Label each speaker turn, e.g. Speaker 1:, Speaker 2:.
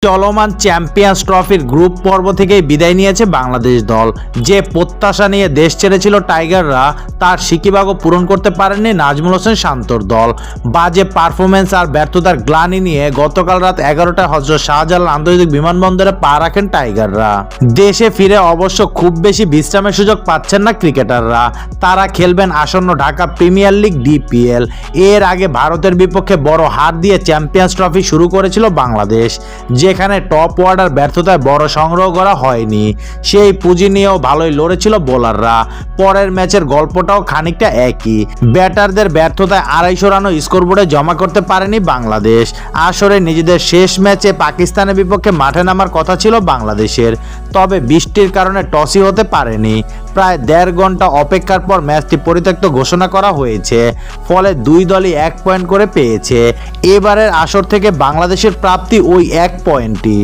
Speaker 1: চলমান চ্যাম্পিয়ন্স ট্রফির গ্রুপ পর্ব থেকেই বিদায় নিয়েছে বাংলাদেশ দল। যে প্রত্যাশা নিয়ে দেশ ছেড়েছিল টাইগাররা, তার সিকিবাগও পূরণ করতে পারেননি নাজমুল হোসেন শান্তর দল। বাজে পারফরমেন্স আর ব্যর্থতার গ্লানি নিয়ে গতকাল রাত 11টায় হযরত শাহজালাল আন্তর্জাতিক বিমানবন্দরে পা রাখেন টাইগাররা। দেশে ফিরে অবশ্য খুব বেশি বিশ্রামের সুযোগ পাচ্ছেন না ক্রিকেটাররা। তারা খেলবেন আসন্ন ঢাকা প্রিমিয়ার লিগ ডিপিএল। এর আগে ভারতের বিপক্ষে বড় হার দিয়ে চ্যাম্পিয়ন্স ট্রফি শুরু করেছিল বাংলাদেশ, যেখানে টপ অর্ডার ব্যর্থতায় বড় সংগ্রহ করা হয়নি। সেই পুঁজি নিয়েও ভালোই লড়েছিল বোলাররা। পরের ম্যাচের গল্পটাও খানিকটা একই। ব্যাটারদের ব্যর্থতায় 250 রানও স্কোরবোর্ডে জমা করতে পারেনি বাংলাদেশ। আসরে নিজেদের শেষ ম্যাচে পাকিস্তানের বিপক্ষে মাঠে নামার কথা ছিল বাংলাদেশের, তবে বৃষ্টির কারণে টসই হতে পারেনি। প্রায় 1.5 ঘন্টা অপেক্ষার পর ম্যাচটি পরিত্যক্ত ঘোষণা করা হয়েছে। ফলে দুই দলই 1 পয়েন্ট করে পেয়েছে। এবারের আসর থেকে বাংলাদেশের প্রাপ্তি ওই 1 পয়েন্টই।